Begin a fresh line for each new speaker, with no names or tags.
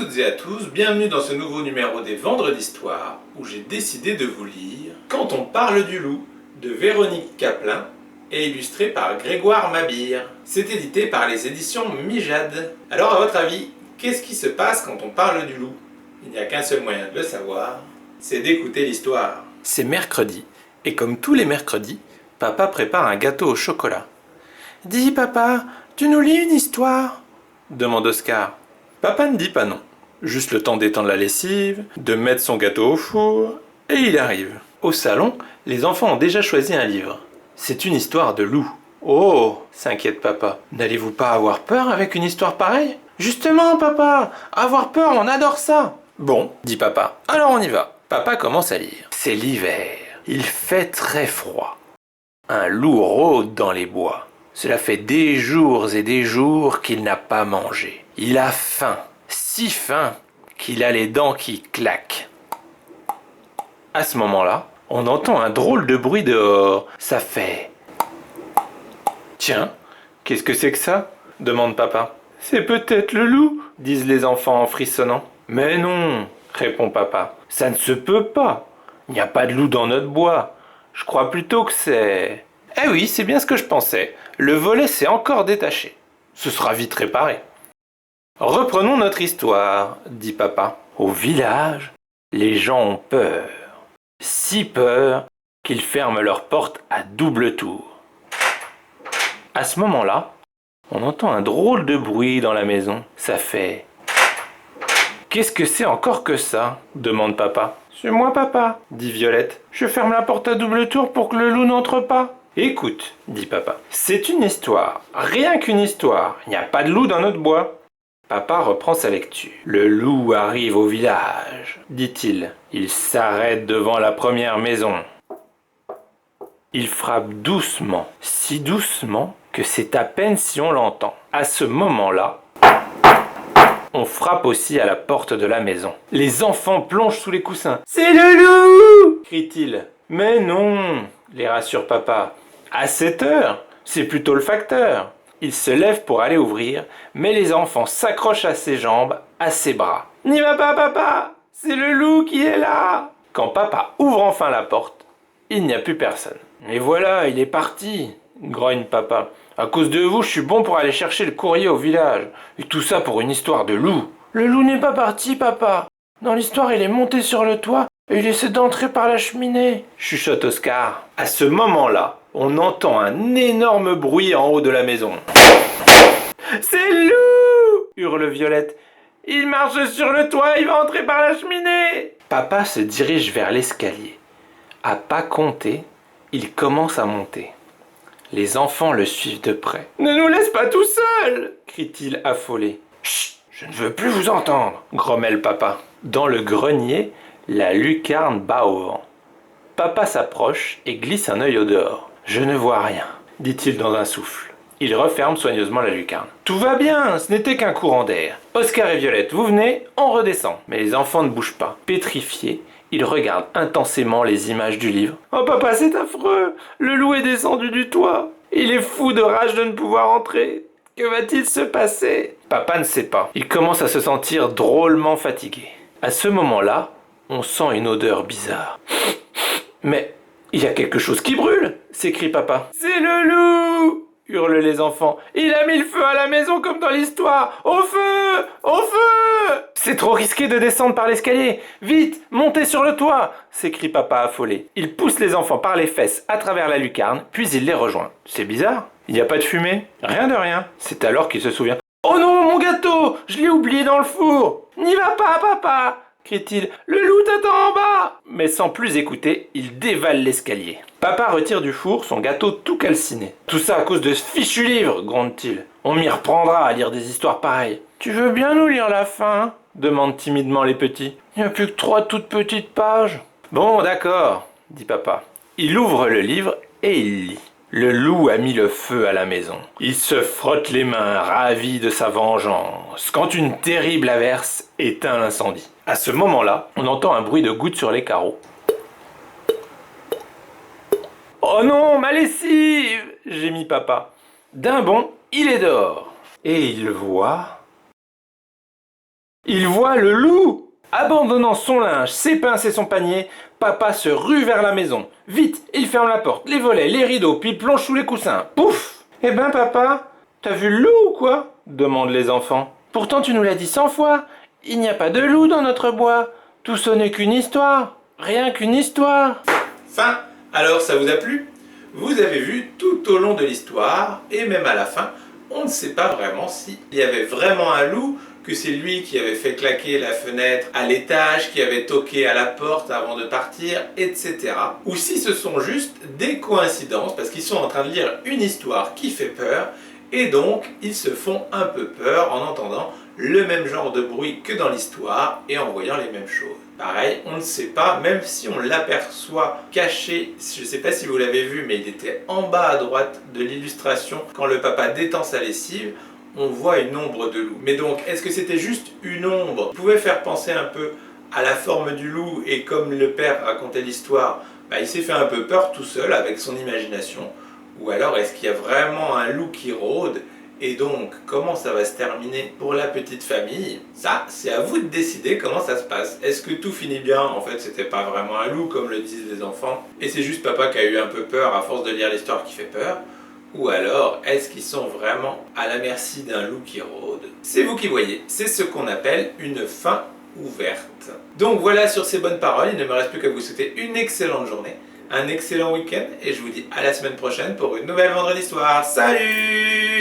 toutes et à tous, bienvenue dans ce nouveau numéro des Vendredis d'Histoire où j'ai décidé de vous lire Quand on parle du loup de Véronique Caplin et illustré par Grégoire Mabire. C'est édité par les éditions Mijade. Alors à votre avis, qu'est-ce qui se passe quand on parle du loup? Il n'y a qu'un seul moyen de le savoir, c'est d'écouter l'histoire. C'est mercredi, et comme tous les mercredis, papa prépare un gâteau au chocolat. « Dis papa, tu nous lis une histoire ?» demande Oscar. Papa ne dit pas non. Juste le temps d'étendre la lessive, de mettre son gâteau au four, et il arrive. Au salon, les enfants ont déjà choisi un livre. C'est une histoire de loup. Oh, s'inquiète papa. N'allez-vous pas avoir peur avec une histoire pareille? Justement, papa, avoir peur, on adore ça. Bon, dit papa, alors on y va. Papa commence à lire. C'est l'hiver. Il fait très froid. Un loup rôde dans les bois. Cela fait des jours et des jours qu'il n'a pas mangé. Il a faim, si faim qu'il a les dents qui claquent. À ce moment-là, on entend un drôle de bruit dehors. Ça fait... Tiens, qu'est-ce que c'est que ça? Demande papa. C'est peut-être le loup, disent les enfants en frissonnant. Mais non, répond papa. Ça ne se peut pas. Il n'y a pas de loup dans notre bois. Je crois plutôt que c'est... Eh oui, c'est bien ce que je pensais. Le volet s'est encore détaché. Ce sera vite réparé. Reprenons notre histoire, dit papa. Au village, les gens ont peur. Si peur qu'ils ferment leurs portes à double tour. À ce moment-là, on entend un drôle de bruit dans la maison. Ça fait... Qu'est-ce que c'est encore que ça? Demande papa. C'est moi papa, dit Violette. Je ferme la porte à double tour pour que le loup n'entre pas. Écoute, dit papa, c'est une histoire, rien qu'une histoire, il n'y a pas de loup dans notre bois. Papa reprend sa lecture. Le loup arrive au village, dit-il. Il s'arrête devant la première maison. Il frappe doucement, si doucement que c'est à peine si on l'entend. À ce moment-là, on frappe aussi à la porte de la maison. Les enfants plongent sous les coussins. « C'est le loup !» crie-t-il. « Mais non !» les rassure papa. À cette heure, c'est plutôt le facteur. Il se lève pour aller ouvrir, mais les enfants s'accrochent à ses jambes, à ses bras. N'y va pas, papa! C'est le loup qui est là! Quand papa ouvre enfin la porte, il n'y a plus personne. Et voilà, il est parti, grogne papa. À cause de vous, je suis bon pour aller chercher le courrier au village. Et tout ça pour une histoire de loup. Le loup n'est pas parti, papa. Dans l'histoire, il est monté sur le toit et il essaie d'entrer par la cheminée, chuchote Oscar. À ce moment-là, on entend un énorme bruit en haut de la maison. C'est le loup! Hurle Violette. Il marche sur le toit, il va entrer par la cheminée. Papa se dirige vers l'escalier. À pas compter, il commence à monter. Les enfants le suivent de près. Ne nous laisse pas tout seuls! Crie-t-il affolé. Chut! Je ne veux plus vous entendre, grommelle papa. Dans le grenier, la lucarne bat au vent. Papa s'approche et glisse un œil au dehors. Je ne vois rien, dit-il dans un souffle. Il referme soigneusement la lucarne. Tout va bien, ce n'était qu'un courant d'air. Oscar et Violette, vous venez, on redescend. Mais les enfants ne bougent pas. Pétrifiés, ils regardent intensément les images du livre. Oh papa, c'est affreux! Le loup est descendu du toit. Il est fou de rage de ne pouvoir entrer. Que va-t-il se passer? Papa ne sait pas. Il commence à se sentir drôlement fatigué. À ce moment-là, on sent une odeur bizarre. Mais il y a quelque chose qui brûle, s'écrie papa. C'est le loup! Hurlent les enfants. Il a mis le feu à la maison comme dans l'histoire. Au feu! Au feu! C'est trop risqué de descendre par l'escalier. Vite, montez sur le toit! S'écrie papa affolé. Il pousse les enfants par les fesses à travers la lucarne, puis il les rejoint. C'est bizarre. Il n'y a pas de fumée. Rien de rien. C'est alors qu'il se souvient. Oh non, mon gâteau! Je l'ai oublié dans le four! N'y va pas, papa! Crie-t-il. Le loup t'attend en bas! Mais sans plus écouter, il dévale l'escalier. Papa retire du four son gâteau tout calciné. Tout ça à cause de ce fichu livre, gronde-t-il. On m'y reprendra à lire des histoires pareilles. Tu veux bien nous lire la fin? Demandent timidement les petits. Il n'y a plus que 3 toutes petites pages. Bon, d'accord, dit papa. Il ouvre le livre et il lit. Le loup a mis le feu à la maison. Il se frotte les mains, ravi de sa vengeance, quand une terrible averse éteint l'incendie. À ce moment-là, on entend un bruit de gouttes sur les carreaux. « Oh non, ma lessive !» gémit papa. D'un bond, il est dehors. Et il voit... Il voit le loup! Abandonnant son linge, ses pinces et son panier, papa se rue vers la maison. Vite, il ferme la porte, les volets, les rideaux, puis plonge sous les coussins. Pouf! Eh ben papa, t'as vu le loup ou quoi? Demandent les enfants. Pourtant tu nous l'as dit 100 fois, il n'y a pas de loup dans notre bois. Tout ce n'est qu'une histoire, rien qu'une histoire. Fin. Alors ça vous a plu? Vous avez vu tout au long de l'histoire, et même à la fin, on ne sait pas vraiment s'il y avait vraiment un loup, que c'est lui qui avait fait claquer la fenêtre à l'étage, qui avait toqué à la porte avant de partir, etc. Ou si ce sont juste des coïncidences, parce qu'ils sont en train de lire une histoire qui fait peur, et donc ils se font un peu peur en entendant le même genre de bruit que dans l'histoire et en voyant les mêmes choses. Pareil, on ne sait pas, même si on l'aperçoit caché, je ne sais pas si vous l'avez vu, mais il était en bas à droite de l'illustration, quand le papa détend sa lessive, on voit une ombre de loup. Mais donc, est-ce que c'était juste une ombre qui pouvait faire penser un peu à la forme du loup, et comme le père racontait l'histoire, il s'est fait un peu peur tout seul avec son imagination? Ou alors est-ce qu'il y a vraiment un loup qui rôde? Et donc, comment ça va se terminer pour la petite famille? Ça, c'est à vous de décider comment ça se passe. Est-ce que tout finit bien? En fait, c'était pas vraiment un loup, comme le disent les enfants, et c'est juste papa qui a eu un peu peur à force de lire l'histoire qui fait peur? Ou alors, est-ce qu'ils sont vraiment à la merci d'un loup qui rôde? C'est vous qui voyez. C'est ce qu'on appelle une fin ouverte. Donc voilà, sur ces bonnes paroles, il ne me reste plus qu'à vous souhaiter une excellente journée, un excellent week-end, et je vous dis à la semaine prochaine pour une nouvelle Vendredi Soir. Salut!